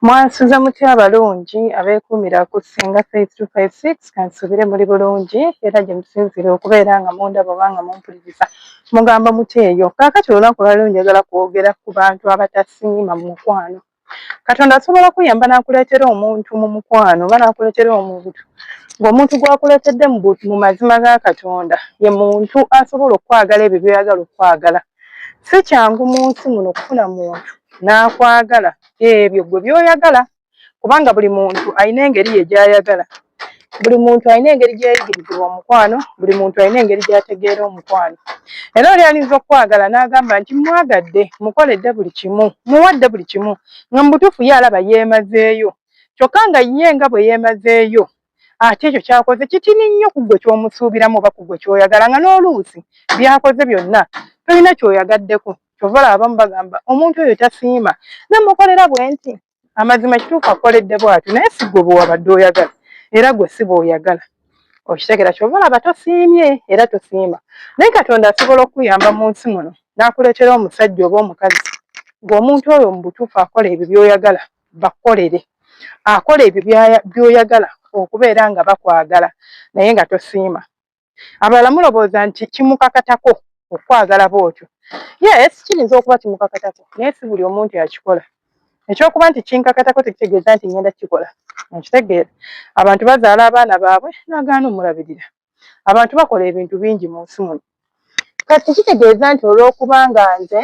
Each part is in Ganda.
Mwansuza mutya abalungi abeekuumira ku Ssenga 5256 kansubire muri bulungi era gye musinzire okubeera nga mundaba oba nga mumpuliriza mugamba mutyeyo. Kaakati olunaku lwaleero njagala kwogera ku bantu abatasiima mu mukwano. Katonda asobola kuyamba n'akuleetera omuntu mu mukwano oba n'akuleetera omuntu ng'omuntu gw'akuleetedde mu mazima ga Katonda ye muntu asobola okwagala ebyo by'oyagala okwagala. Si kyangu mu nsi muno okufuna muntu n'akwagala ebyo gwe by'oyagala kubanga buli muntu alina engeri ye gy'ayagala. Buli muntu alina engeri gy'ayigirizibwa omukwano, buli muntu alina engeri gy'ategeera omukwano. Era oli ayinza okwagala n'agamba nti mwagadde, mukoledde buli kimu, muwadde buli kimu, nga mu butuufu ye alaba yeemazeeyo. Kyokka nga ye nga bwe yeemazeeyo ate ekyo kyakoze kitini nnyo ku ggwe ky'omusuubiramu oba ku ggwe ky'oyagala nga n'oluusi byakoze byonna tolina ky'oyagaddeko. Kyova olaba abamu bagamba omuntu oyo tasiima, namukolera bwe nti. Amazima kituufu akoledde bw'atyo naye si ggwe bwe wabadde oyagala era gwe si bw'oyagala. Okitegeera kyova olaba tosiimye era tosiima. Naye Katonda asobola okuyamba mu nsi muno n'akuleetera omusajja oba omukazi ng'omuntu oyo mu butuufu akola ebyo by'oyagala bakolere. Akola ebyo by'oyagala okubeera nga bakwagala naye nga tosiima. Abalala mulowooza nti kimukakatako okwagala bw'otyo. Yes, kiyinza okuba kimukakatako naye si buli omuntu akikola. Ekyokuba nti kinkakatako tekitegeeza nti ngenda kukikola. Nkitegeera. Abantu bazaala abaana baabwe n'agaana omulabirira. Abantu bakola ebintu bingi mu nsi muno. Kati kitegeeza nti olw'okuba nga nze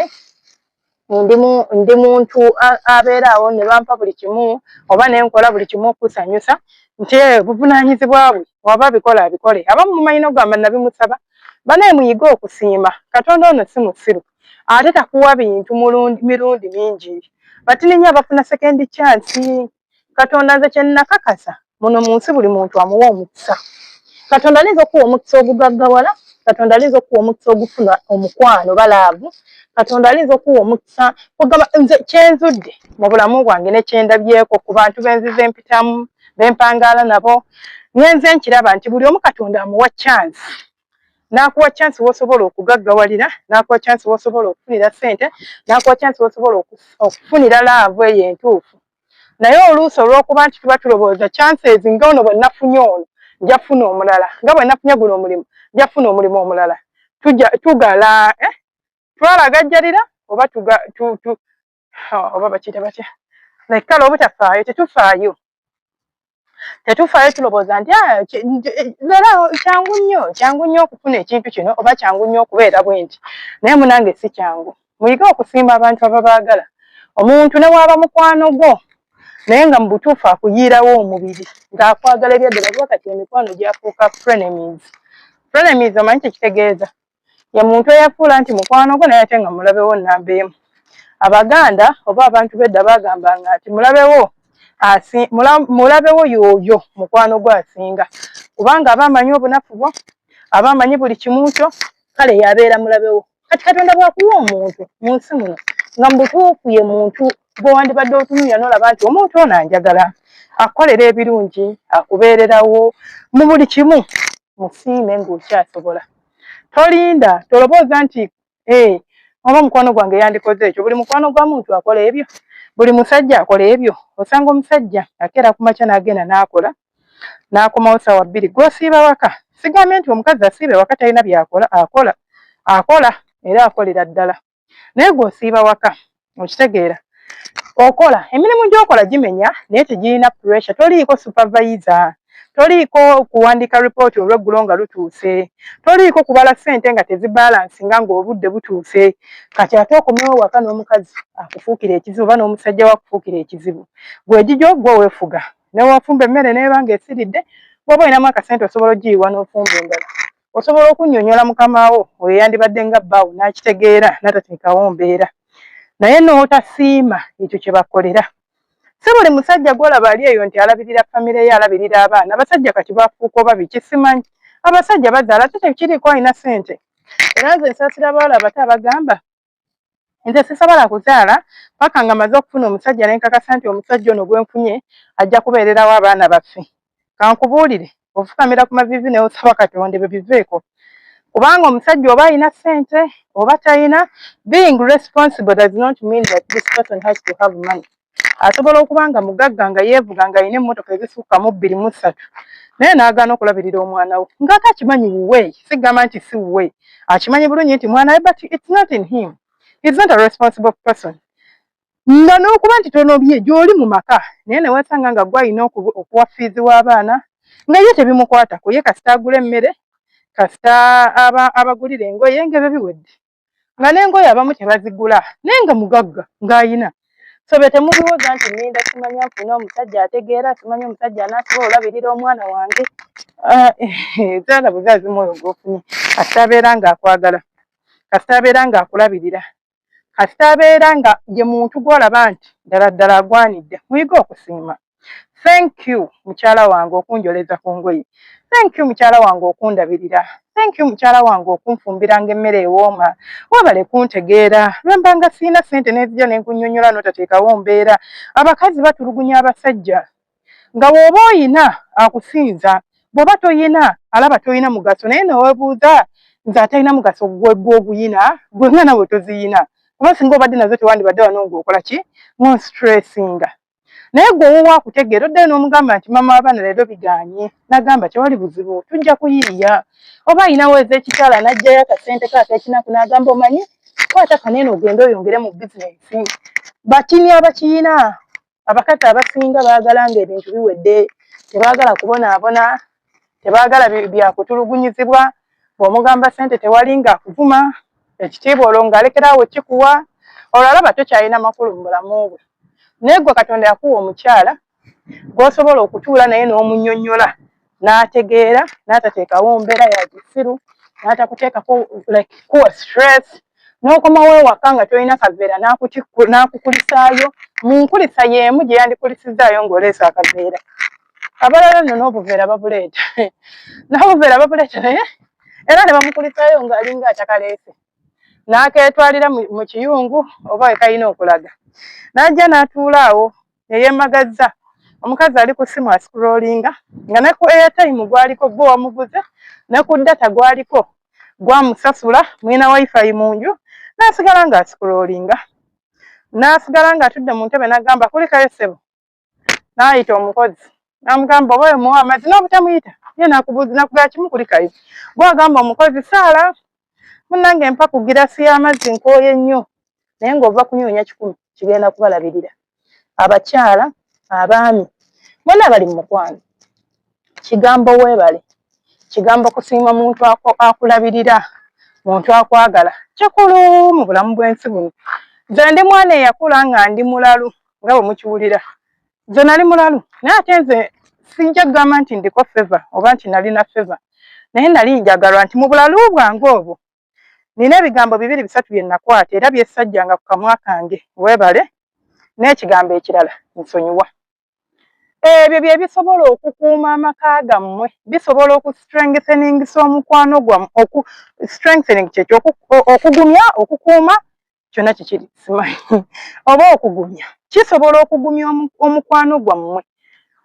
ndi muntu abeeraawo ne bampa buli kimu oba ne nkola buli kimu okusanyusa nti buvunaanyizibwa bwe waba bikola abikole. Abamu mumanyi n'ogamba nabimusaba. Banaye muyige okusiima. Katonda ono si musiru. Ate takuwa bintu mirundi mingi. Batini nnyo abafuna second chance. Katonda nze kye nnakakasa muno mu nsi buli muntu amuwa omukisa. Katonda ayinza okuwa omukisa ogugaggawala. Katonda ayinza okuwa omukisa ogufuna omukwano balaavu. Katonda ayinza okuwa omukisa kugamba nze kyenzudde mu bulamu bwange ne kyendabyeko ku bantu benzize empitamu bempangaala nabo. Ngenze nkiraba nti buli omu Katonda amuwa chance. N'akuwa chance w'osobola okugaggawalira, n'akuwa chance w'osobola okufunira ssente, n'akuwa chance w'osobola okufunira laavu eyo entuufu. Naye oluusi olw'okuba nti tuba tulowooza chances nga ono bwe nafunye ono nja funa omulala, nga bwe nafunye guno omulimu nja funa omulimu omulala. Tugala twalagajjalira oba oba bakiyita batya. Kale obutafaayo tetufaayo. Tetufaayo tulowooza nti leero kyangu nnyo okufuna ekintu kino oba kyangu nnyo okubeera bwe nti. Naye munange si kyangu. Muyige okusiima abantu ababaagala. Omuntu ne waaba mukwano gwo naye nga mu butuufu akuyiirawo omubiri ng'akwagala ebyaddala kuba kati emikwano gyafuuka frenemies. Frenemies omanyi kyekitegeeza? Ye muntu eyafuula nti mukwano gwo naye ate nga mulabewo nnamba emu. Abaganda oba abantu b'edda baagambanga nti mulabewo y'oyo mukwano gwe asinga. Kubanga aba amanyi obunafu bwo, aba amanyi buli kimu kyo, kale yabeera mulabewo. Kati Katonda bw'akuwa omuntu mu nsi muno nga mu butuufu ye muntu gwe wandibadde otunuulira n'olaba nti omuntu ono anjagala, akolera ebirungi, akubeererawo mu buli kimu, musiime ng'okyasobola. Tolinda, tolowooza nti oba mukwano gwange yandikoze ekyo. Buli mukwano gwa muntu akola ebyo. Buli musajja akola ebyo. Osanga omusajja akeera ku makya n'agenda n'akola, n'akomawo ssaawa 2 gw'osiiba waka. Sigambye nti omukazi asiibe waka talina by'akola, akola era akolera ddala. Naye gw'osiiba waka, okitegeera, okola emirimu gy'okola gimenya naye tegirina pressure. Toliiko supervisor, toliiko kuwandiika report olw'eggulo nga lutuuse, toliiko kubala ssente nga tezibalansinga ng'obudde butuuse. Kati ate okomyewo waka n'omukazi akufuukira ekizibu oba n'omusajja we akufuukira ekizibu. Gwe gigyo gwe weefuga. Ne wafumba emmere n'eba ng'esiridde, bw'oba olinamu akasente osobola ogiyiwa n'ofumba endala. Osobola okunnyonnyola mukama wo oyo yandibadde nga bbaawo n'akitegeera n'atateekawo mbeera. Naye n'otasiima ekyo kye bakolera. Si buli musajja gw'olaba ali eyo nti alabirira famire ye, alabirira abaana. Abasajja kati bafuuka oba biki simanyi. Abasajja bazaala ate tekiriiko alina ssente. Era nze nsaasira abawala abato abagamba nze sisobola kuzaala paka nga maze okufuna omusajja ne nkakasa nti omusajja ono gwe nfunye ajja kubeererawo abaana baffe. Kankubuulire, ofukamira ku maviivi ne osaba Katonda ebyo biveeko. Kubanga omusajja oba alina ssente oba talina, being responsible does not mean that this person has to have money. asobola okubanga mugagga nga yeevuga nga ayina emmotoka ezisukka mu 2 mu 3 naye n'agaana okulabirira omwana we ng'ate akimanyi wuwe sigamba nti si wuwe akimanyi bulungi nti mwana we but it's not in him, he's not a responsible person. Nga n'okuba nti tonobye gy'oli mu maka naye ne weesanga nga gwe alina okuwa fiizi w'abaana nga ye tebimukwatako ye kasita agula emmere kasita abagulira engoye ng'ebyo biwedde nga n'engoye abamu tebazigula naye nga mugagga ng'ayina. So temubibuuza nti ninda simanya nfuna omusajja ategeera simanya omusajja anaasobola olabirira omwana wange zaala buzaazi mwoyo gw'ofunye kasita abeera ng'akwagala kasita abeera ng'akulabirira kasita abeera nga ye muntu gw'olaba nti ddala ddala agwanidde muyige okusiima. Thank you mukyala wange okunjoleza ku ngoye, thank you mukyala wange okundabirira, thank you mukyala wange okunfumbiranga emmere ewooma, wabale kuntegeera lwembanga siina ssente n'ezija n'enkunnyonnyola n'otateekawo mbeera. Abakazi batulugunya abasajja nga bw'oba oyina akusinza bw'oba toyina alaba toyina mugaso naye neweebuuza nze atalina mugaso gw'oguyina gwe nga nawe toziyina oba singa obadde nazo tewandibadde wano ng'okola ki ng'onstressinga. Naye gwe owuwa akutegeera oddayo n'omugamba nti mama w'abaana leero bigaanye n'agamba tewali buzibu tujja kuyiiya oba ayinawo ez'ekikyala n'aggyayo akasente kaako ekinaku n'agamba omanyi kwata kaneeno ogende oyongere mu bizinensi. Batini abakiyina abakazi abasinga baagala nga ebintu biwedde tebaagala kubonaabona tebaagala byakutulugunyizibwa bw'omugamba ssente tewali ng'akuvuma ekitiibwa olwo ng'alekeraawo kikuwa olwo alaba tokyalina makulu mu bulamu bwe. Naye gwe Katonda yakuwa omukyala gw'osobola okutuula naye n'omunnyonnyola n'ategeera n'atateekawo mbeera ya kisiru n'atakuteekako like kuwa stress n'okomawo ewaka nga tolina kaveera n'akukulisaayo mu nkulisa y'emu gye yandikulisizaayo ng'oleese akaveera. Abalala nno n'obuveera babuleeta n'obuveera babuleeta naye era ne bamukulisaayo ng'alinga atakaleese n'akeetwalira mu kiyungu oba wekalina okulaga n'ajja n'atuula awo eyeemagazza omukazi ali ku ssimu ascrollinga nga ne ku airtime gwaliko gwe wamuguze ne ku data gwaliko gwamusasula mwina wifi mu nju n'asigala ng'ascrollinga n'asigala ng'atudde mu ntebe n'agamba kulikayo ssebo n'ayita omukozi n'amugamba oba omuwa amazzi n'obutamuyita ye nakugala kimu kulikayo gwagamba omukozi saala munnange mpa ku girasi y'amazzi nkooye nnyo naye ng'ova kunyoonya 10 kigenda kubalabirira. Abakyala abaami bonna bali mu mukwano kigambo weebale kigambo kusiima muntu akulabirira muntu akwagala kikulu mu bulamu bw'ensi buno. Nze ndi mwana eyakula nga ndi mulalu nga bwe mukiwulira nze nali mulalu naye ate nze sijja kugamba nti ndiko feva oba nti nalina feva naye nali njagalwa nti mu bulalu bwange obwo nina ebigambo 2 3 bye nakwata era byessajjanga ku kamwa kange weebale n'ekigambo ekirala nsonyiwa. Ebyo bye bisobola okukuuma amaka gammwe bisobola okustrengtheningisa omukwano gwammwe strengthening kyekyo okugumya okukuuma kyonna kikiri simanyi oba okugumya kisobola okugumya omukwano gwammwe.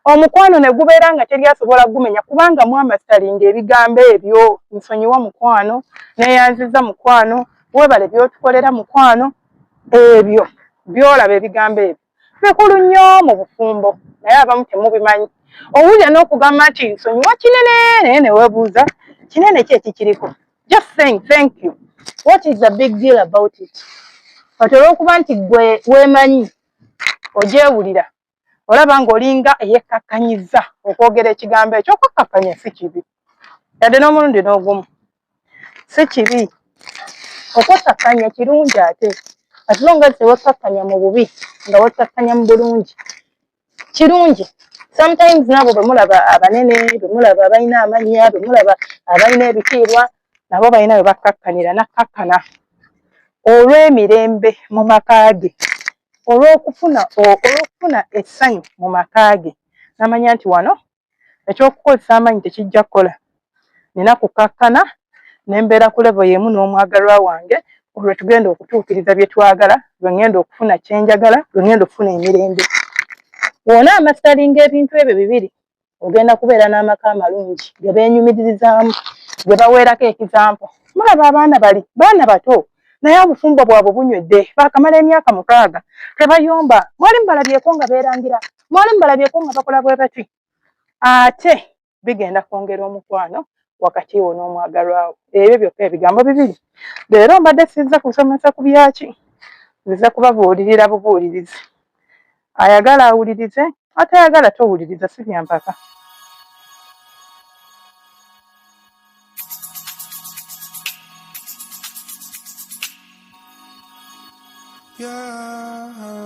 Omukwano ne gubeera nga teri asobola gumenya kubanga mwamasalinga ebigambo ebyo nsonyiwa mukwano neeyanziza mukwano weebale by'otukolera mukwano ebyo byolaba ebigambo ebyo bikulu nnyo mu bufumbo naye abamu temubimanyi. Owulira n'okugamba nti nsonyiwa kinene naye ne weebuuza kinene ki ekikiriko. Just saying thank you, what is the big deal about it? Otera okuba nti gwe weemanyi ogyewulira olaba ng'olinga eyekkakkanyiza okwogera ekigambo ekyo. Okukkakkanya si kibi yadde n'omulundi n'ogumu si kibi okukkakkanya kirungi ate as long as tewekkakkanya mu bubi nga wekkakkanya mu bulungi kirungi. Sometimes nabo bwe mulaba abanene bwe mulaba abalina amannya bwe mulaba abalina ebitiibwa nabo balina bwe bakkakkanira nakkakkana olw'emirembe mu maka ge olw'okufuna essanyu mu maka ge n'amanya nti wano ekyokukozesa amaanyi tekijja kukola nina kukkakkana ne mbeera ku level y'emu n'omwagalwa wange olwo tugenda okutuukiriza bye twagala lwe ngenda okufuna kye njagala lwe ngenda okufuna emirembe. Wona amasalinga ebintu ebyo 2 ogenda kubeera n'amaka amalungi ge beenyumiririzaamu ge baweerako ekizampo. Mulaba abaana bato naye obufumbo bwabwe bunywedde baakamala emyaka 6 tebayomba. Mwali mbalabyeko nga beerangira, mwali mbalabyeko nga bakola bwe bati. Ate bigenda kwongera omukwano wakati wo n'omwagalwawo. Ebyo byokka ebigambo bibiri. Leero mbadde sizza kusomesa ku byaki, nziza kubabuulirira bubuulirizi. Ayagala awulirize, atayagala towuliriza, si bya mpaka. Yeah.